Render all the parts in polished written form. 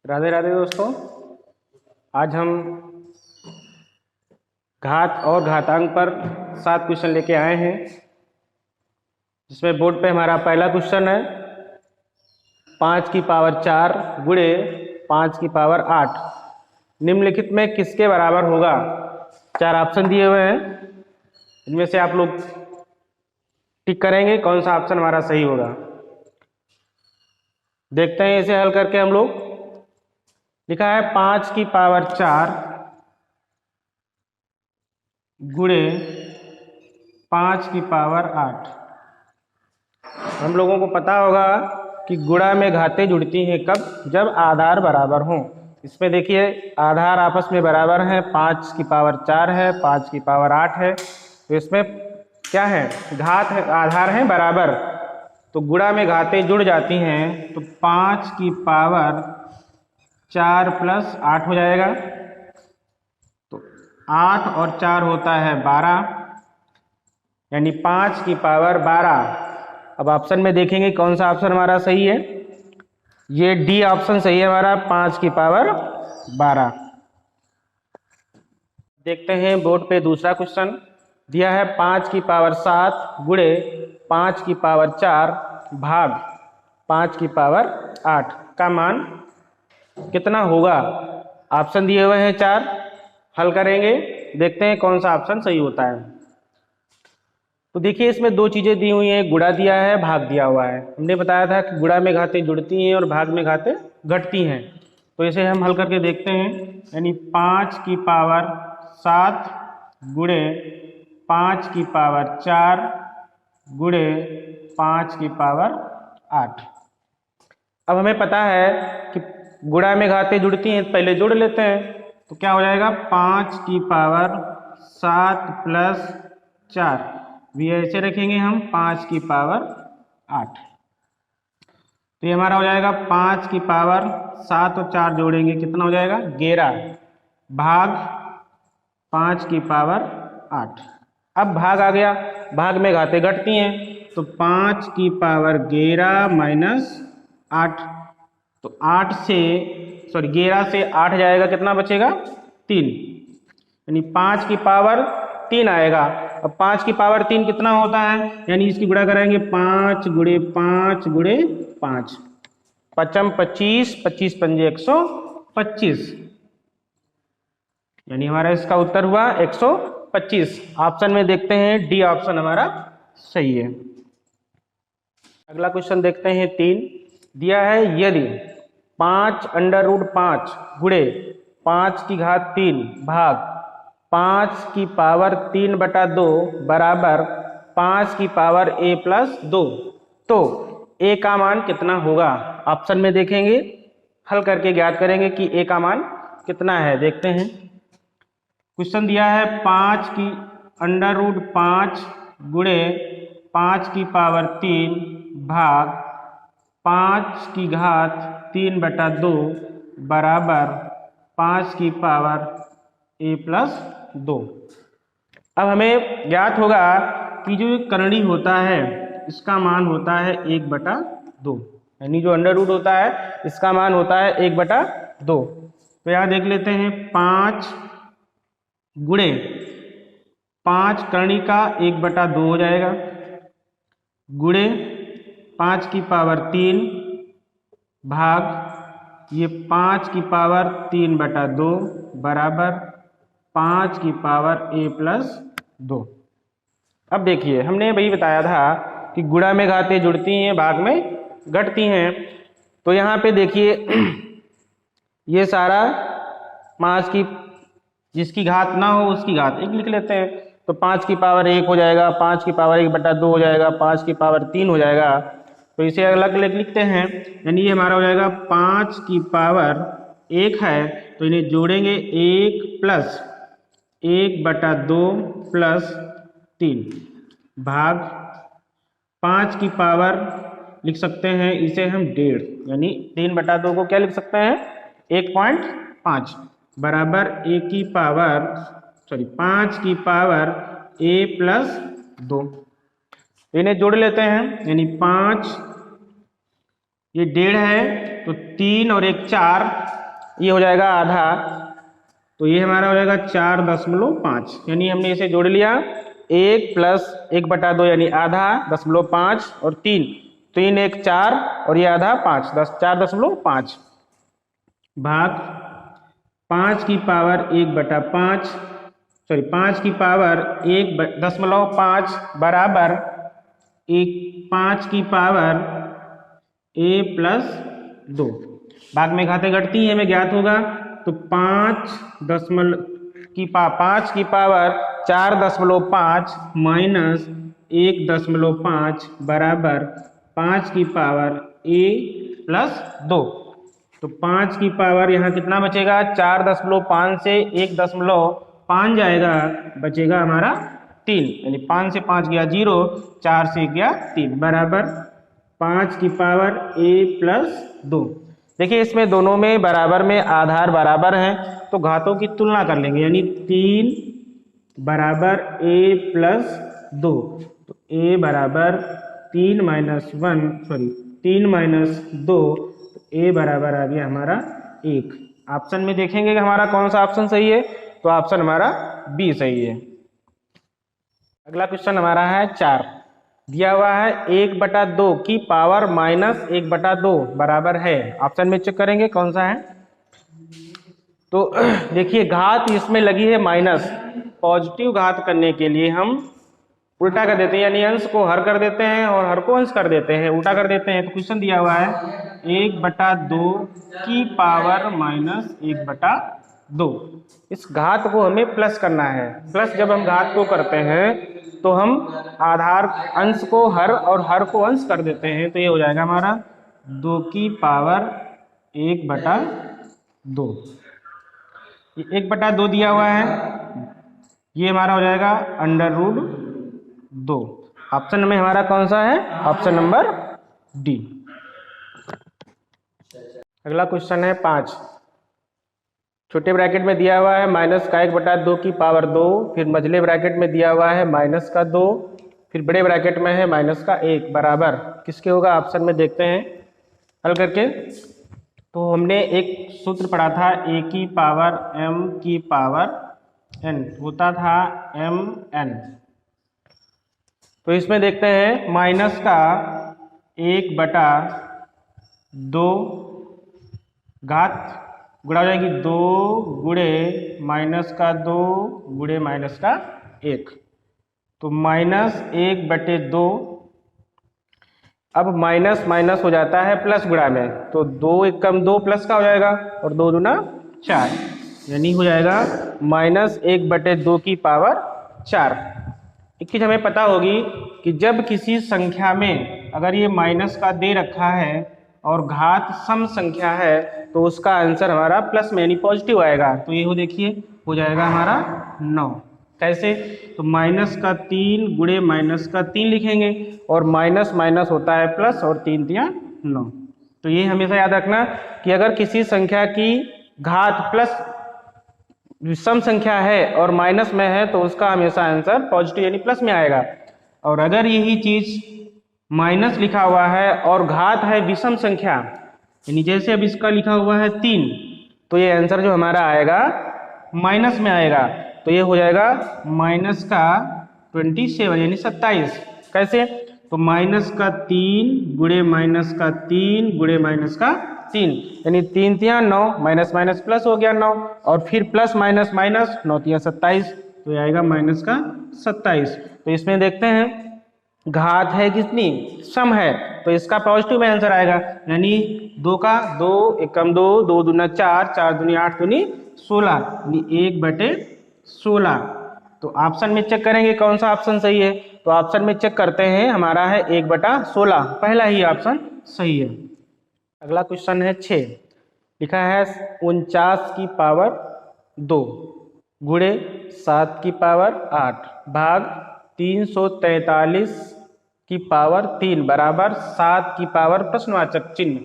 राधे राधे दोस्तों। आज हम घात और घातांक पर 7 क्वेश्चन लेके आए हैं, जिसमें बोर्ड पे हमारा पहला क्वेश्चन है 5 की पावर 4 गुणे 5 की पावर 8 निम्नलिखित में किसके बराबर होगा। 4 ऑप्शन दिए हुए हैं, इनमें से आप लोग टिक करेंगे कौन सा ऑप्शन हमारा सही होगा। देखते हैं इसे हल करके। हम लोग लिखा है 5 की पावर 4 गुणे 5 की पावर 8। हम लोगों को पता होगा कि गुणा में घातें जुड़ती हैं कब, जब आधार बराबर हों। इसमें देखिए आधार आपस में बराबर हैं, 5 की पावर 4 है, 5 की पावर 8 है, तो इसमें क्या है, घात है, आधार हैं बराबर, तो गुणा में घातें जुड़ जाती हैं, तो 5 की पावर 4 प्लस 8 हो जाएगा, तो 8 और 4 होता है 12, यानी 5 की पावर 12। अब ऑप्शन में देखेंगे कौन सा ऑप्शन हमारा सही है। ये डी ऑप्शन सही है हमारा, 5 की पावर 12। देखते हैं बोर्ड पे दूसरा क्वेश्चन दिया है 5 की पावर 7 गुणे 5 की पावर 4 भाग 5 की पावर 8 का मान कितना होगा। ऑप्शन दिए हुए हैं 4, हल करेंगे, देखते हैं कौन सा ऑप्शन सही होता है। तो देखिए इसमें दो चीजें दी हुई हैं, गुणा दिया है, भाग दिया हुआ है। हमने बताया था कि गुणा में घातें जुड़ती हैं और भाग में घातें घटती हैं, तो इसे हम हल करके देखते हैं। यानी 5 की पावर 7 गुणे 5 की पावर 4 गुणे 5 की पावर 8। अब हमें पता है कि गुणा में घातें जुड़ती हैं, पहले जोड़ लेते हैं, तो क्या हो जाएगा 5 की पावर 7 प्लस 4, भी ऐसे रखेंगे हम 5 की पावर 8, तो ये हमारा हो जाएगा 5 की पावर 7 और 4 जोड़ेंगे कितना हो जाएगा 11 भाग 5 की पावर 8। अब भाग आ गया, भाग में घातें घटती हैं, तो 5 की पावर 11 माइनस 8, तो 11 से 8 जाएगा, कितना बचेगा 3, यानी 5 की पावर 3 आएगा। अब 5 की पावर 3 कितना होता है, यानी इसकी गुणा कराएंगे 5 गुणे 5 गुणे 5, 5 25, 25 पंजे 125, यानी हमारा इसका उत्तर हुआ 125। ऑप्शन में देखते हैं डी ऑप्शन हमारा सही है। अगला क्वेश्चन देखते हैं 3, दिया है यदि 5 अंडर रूट 5 गुणे 5 की घात 3 भाग 5 की पावर 3/2 बराबर 5 की पावर a प्लस 2, तो a का मान कितना होगा। ऑप्शन में देखेंगे, हल करके ज्ञात करेंगे कि a का मान कितना है। देखते हैं, क्वेश्चन दिया है 5 की अंडर रूट 5 गुणे 5 की पावर 3 भाग 5 की घात 3/2 बराबर 5 की पावर a प्लस 2। अब हमें ज्ञात होगा कि जो करणी होता है इसका मान होता है 1/2, यानी जो अंडर रूट होता है इसका मान होता है 1/2। तो यहाँ देख लेते हैं 5 गुणे 5 करणी का 1/2 हो जाएगा, गुणे 5 की पावर 3 भाग ये 5 की पावर 3/2 बराबर 5 की पावर a प्लस 2। अब देखिए हमने वही बताया था कि गुणा में घातें जुड़ती हैं, भाग में घटती हैं, तो यहाँ पे देखिए ये सारा 5 की, जिसकी घात ना हो उसकी घात 1 लिख लेते हैं, तो 5 की पावर 1 हो जाएगा, 5 की पावर 1/2 हो जाएगा, 5 की पावर 3 हो जाएगा, तो इसे अलग अलग लिखते हैं। यानी ये हमारा हो जाएगा 5 की पावर 1 है, तो इन्हें जोड़ेंगे 1 प्लस 1/2 प्लस 3 भाग 5 की पावर लिख सकते हैं इसे हम 1.5, यानी 3/2 को क्या लिख सकते हैं 1.5 बराबर 5 की पावर a प्लस 2। इन्हें जोड़ लेते हैं, यानी 5 ये 1.5 है तो 3 और 1 4, ये हो जाएगा आधा, तो ये हमारा हो जाएगा 4.5, यानी हमने इसे जोड़ लिया। 1 प्लस 1/2 यानी आधा, 0.5 और 3, 3 1 4 और ये आधा 5, 4.5 भाग 5 की पावर 1/5, सॉरी 5 की पावर 1.5 बराबर 5 की पावर a+2। भाग में घातें घटती हैं, हमें ज्ञात होगा, तो 5 की पावर 4.5 माइनस 1.5 बराबर 5 की पावर a+2। तो 5 की पावर यहाँ कितना बचेगा, 4.5 से 1.5 जाएगा, बचेगा हमारा 3, यानी 5 से 5 गया 0, 4 से गया 3 बराबर 5 की पावर a+2। देखिए इसमें दोनों में बराबर में आधार बराबर हैं, तो घातों की तुलना कर लेंगे, यानी 3 बराबर a+2, तो a बराबर 3 - 2, तो a बराबर आ गया हमारा 1। ऑप्शन में देखेंगे कि हमारा कौन सा ऑप्शन सही है, तो ऑप्शन हमारा बी सही है। अगला क्वेश्चन हमारा है 4, दिया हुआ है 1/2 की पावर -1/2 बराबर है। ऑप्शन में चेक करेंगे कौन सा है। तो देखिए घात इसमें लगी है माइनस, पॉजिटिव घात करने के लिए हम उल्टा कर देते हैं, यानी अंश को हर कर देते हैं और हर को अंश कर देते हैं, उल्टा कर देते हैं। तो क्वेश्चन दिया हुआ है 1/2 की पावर -1/2। इस घात को हमें प्लस करना है। प्लस जब हम घात को करते हैं तो हम आधार अंश को हर और हर को अंश कर देते हैं, तो ये हो जाएगा हमारा 2 की पावर 1/2। 1/2 दिया हुआ है, ये हमारा हो जाएगा √2। ऑप्शन में हमारा कौन सा है, ऑप्शन नंबर डी। अगला क्वेश्चन है 5, छोटे ब्रैकेट में दिया हुआ है -1/2 की पावर 2, फिर मझले ब्रैकेट में दिया हुआ है -2, फिर बड़े ब्रैकेट में है -1 बराबर किसके होगा। ऑप्शन में देखते हैं हल करके। तो हमने एक सूत्र पढ़ा था, a की पावर m की पावर n होता था mn। तो इसमें देखते हैं माइनस का 1/2 घात गुणा हो जाएगी 2 गुणे -2 गुणे -1, तो -1/2। अब माइनस माइनस हो जाता है प्लस गुणा में, तो 2 1 कम 2 प्लस का हो जाएगा और 2 दूना 4, यानी हो जाएगा -1/2 की पावर 4। एक चीज हमें पता होगी कि जब किसी संख्या में अगर ये माइनस का दे रखा है और घात सम संख्या है तो उसका आंसर हमारा प्लस में यानी पॉजिटिव आएगा। तो ये हो देखिए हो जाएगा हमारा 9। कैसे, तो -3 गुणे -3 लिखेंगे और माइनस माइनस होता है प्लस और 3 × 9। तो ये हमेशा याद रखना कि अगर किसी संख्या की घात प्लस सम संख्या है और माइनस में है तो उसका हमेशा आंसर पॉजिटिव यानी प्लस में आएगा। और अगर यही चीज माइनस लिखा हुआ है और घात है विषम संख्या, यानी जैसे अब इसका लिखा हुआ है 3, तो ये आंसर जो हमारा आएगा माइनस में आएगा। तो ये हो जाएगा -27 यानी 27। कैसे, तो -3 गुणे -3 गुणे -3 यानी 3 × 9, माइनस माइनस प्लस हो गया 9, और फिर प्लस माइनस माइनस 9 × 27, तो ये आएगा -27। तो इसमें देखते हैं घात है कितनी, सम है, तो इसका पॉजिटिव में आंसर आएगा, यानी 2 का 2 1 कम 2 2 दूना 4 4 दूनी 8 दूनी 16 यानी 1/16। तो ऑप्शन में चेक करेंगे कौन सा ऑप्शन सही है। तो ऑप्शन में चेक करते हैं, हमारा है 1/16, पहला ही ऑप्शन सही है। अगला क्वेश्चन है 6, लिखा है 49 की पावर 2 गुणे 7 की पावर 8 भाग 343 की पावर 3 बराबर 7 की पावर प्रश्नवाचक चिन्ह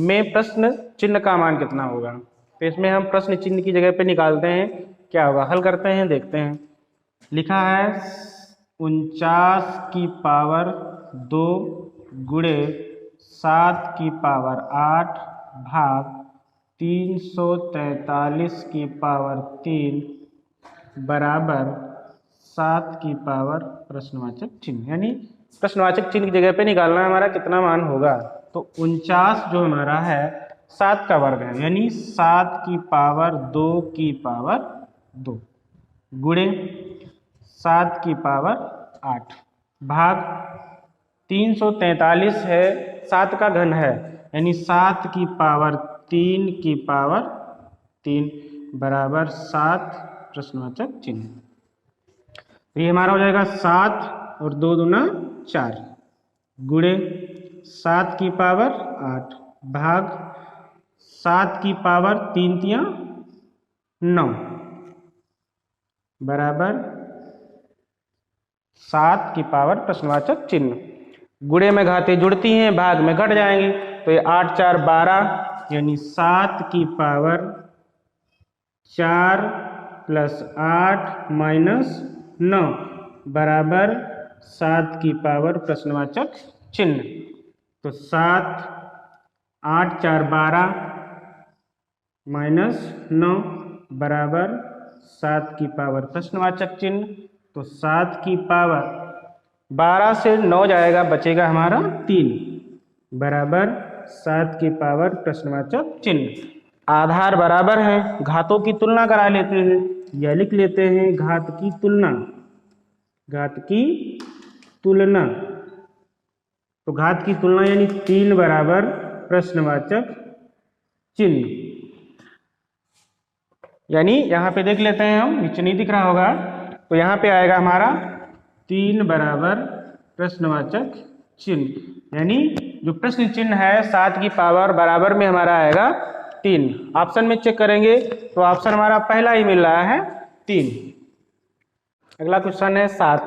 में प्रश्न चिन्ह का मान कितना होगा। तो इसमें हम प्रश्न चिन्ह की जगह पे निकालते हैं, क्या होगा, हल करते हैं, देखते हैं। लिखा है 49 की पावर 2 गुणे 7 की पावर 8 भाग 343 की पावर 3 बराबर 7 की पावर प्रश्नवाचक चिन्ह, यानी प्रश्नवाचक चिन्ह की जगह पे निकालना है हमारा कितना मान होगा। तो 49 जो हमारा है 7 का वर्ग है, यानी 7 की पावर 2 की पावर 2 गुणे 7 की पावर 8 भाग 343 है 7 का घन है, यानी 7 की पावर 3 की पावर 3 बराबर 7 प्रश्नवाचक चिन्ह। तो ये हमारा हो जाएगा 7 और 2 दूना 4 गुणे 7 की पावर 8 भाग 7 की पावर 3 तिया 9 बराबर 7 की पावर प्रश्नवाचक चिन्ह। गुणे में घातें जुड़ती हैं, भाग में घट जाएंगी, तो ये 8 4 12, यानी 7 की पावर 4 प्लस 8 माइनस 9 बराबर 7 की पावर प्रश्नवाचक चिन्ह। तो 7 8 4 12 माइनस 9 बराबर 7 की पावर प्रश्नवाचक चिन्ह। तो 7 की पावर 12 से 9 जाएगा, बचेगा हमारा 3 बराबर 7 की पावर प्रश्नवाचक चिन्ह। आधार बराबर है, घातों की तुलना करा लेते हैं, यह लिख लेते हैं घात की तुलना, घात की तुलना। तो घात की तुलना यानी 3 बराबर प्रश्नवाचक चिन्ह, यानी यहाँ पे देख लेते हैं हम, नीचे नहीं दिख रहा होगा, तो यहाँ पे आएगा हमारा 3 बराबर प्रश्नवाचक चिन्ह, यानी जो प्रश्न चिन्ह है 7 की पावर बराबर में हमारा आएगा 3। ऑप्शन में चेक करेंगे तो ऑप्शन हमारा पहला ही मिल रहा है 3। अगला क्वेश्चन है 7,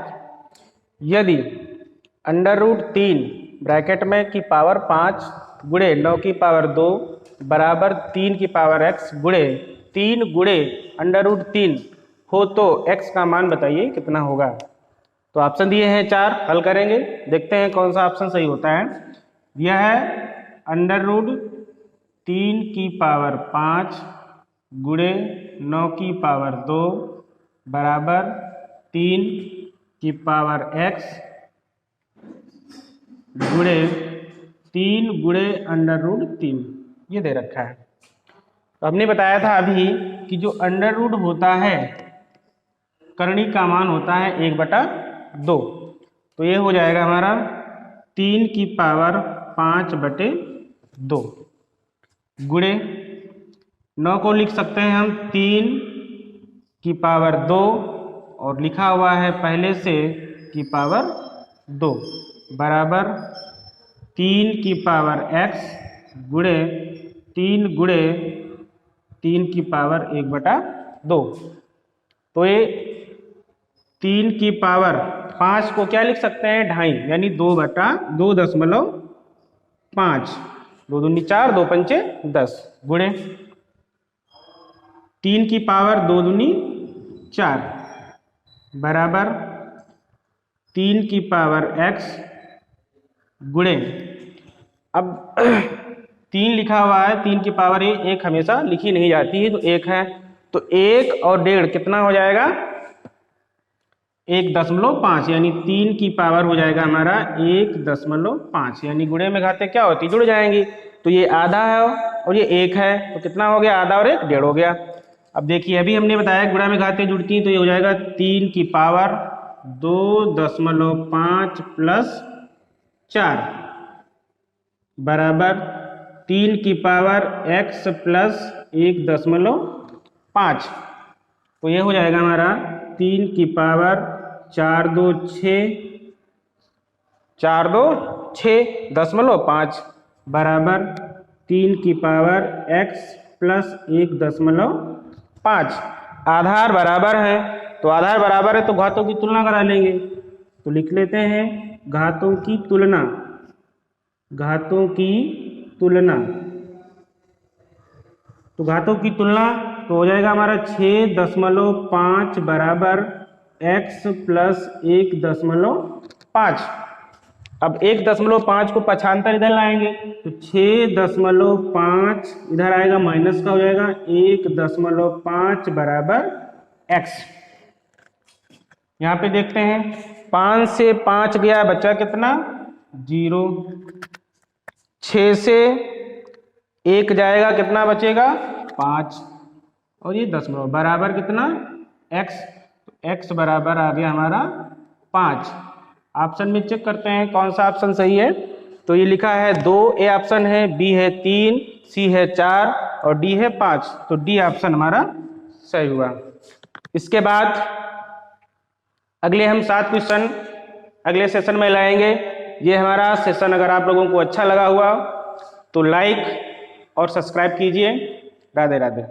यदि √3 ब्रैकेट में की पावर 5 गुणे 9 की पावर 2 बराबर 3 की पावर x गुणे 3 गुणे √3 हो तो x का मान बताइए कितना होगा। तो ऑप्शन दिए हैं 4, हल करेंगे, देखते हैं कौन सा ऑप्शन सही होता है। यह है √3 की पावर 5 गुणे 9 की पावर 2 बराबर 3 की पावर x गुणे 3 गुणे √3, ये दे रखा है। तो हमने बताया था अभी कि जो अंडर होता है करणी का मान होता है 1/2, तो ये हो जाएगा हमारा 3 की पावर 5/2 गुणे 9 को लिख सकते हैं हम 3 की पावर 2 और लिखा हुआ है पहले से की पावर 2 बराबर 3 की पावर x गुणे 3 गुणे 3 की पावर 1/2। तो ये 3 की पावर 5 को क्या लिख सकते हैं 2.5, यानी 2/2.5, 2 दूनी 4 2 पंचे 10 गुणे 3 की पावर 2 दूनी 4 बराबर 3 की पावर x गुणे, अब 3 लिखा हुआ है, 3 की पावर 1 हमेशा लिखी नहीं जाती है, तो 1 है, तो 1 और 1.5 कितना हो जाएगा 1.5, यानी 3 की पावर हो जाएगा हमारा 1.5, यानी गुणे में घातें क्या होती जुड़ जाएंगी। तो ये आधा है और ये 1 है, तो कितना हो गया आधा और 1 1.5 हो गया। अब देखिए अभी हमने बताया गुणा में घातें जुड़ती हैं, तो ये हो जाएगा 3 की पावर 2.5 प्लस 4 बराबर 3 की पावर x प्लस 1.5, तो ये हो जाएगा हमारा 3 की पावर 4 2 6.5 बराबर 3 की पावर x प्लस 1.5। आधार बराबर है, तो आधार बराबर है तो घातों की तुलना करा लेंगे, तो लिख लेते हैं घातों की तुलना, घातों की तुलना। तो घातों की तुलना तो हो जाएगा हमारा 6.5 बराबर x प्लस 1.5। अब 1.5 को पक्षांतर इधर लाएंगे तो 6.5 इधर आएगा, माइनस का हो जाएगा, 1.5 बराबर x। यहाँ पे देखते हैं 5 से 5 गया, बचा कितना 0। 6 से 1 जाएगा, कितना बचेगा 5, और ये दशमलव बराबर कितना x, तो x बराबर आ गया हमारा 5। ऑप्शन में चेक करते हैं कौन सा ऑप्शन सही है। तो ये लिखा है 2, ए ऑप्शन है, बी है 3, सी है 4 और डी है 5, तो डी ऑप्शन हमारा सही हुआ। इसके बाद अगले हम 7 क्वेश्चन अगले सेशन में लाएंगे। ये हमारा सेशन अगर आप लोगों को अच्छा लगा हुआ तो लाइक और सब्सक्राइब कीजिए। राधे राधे।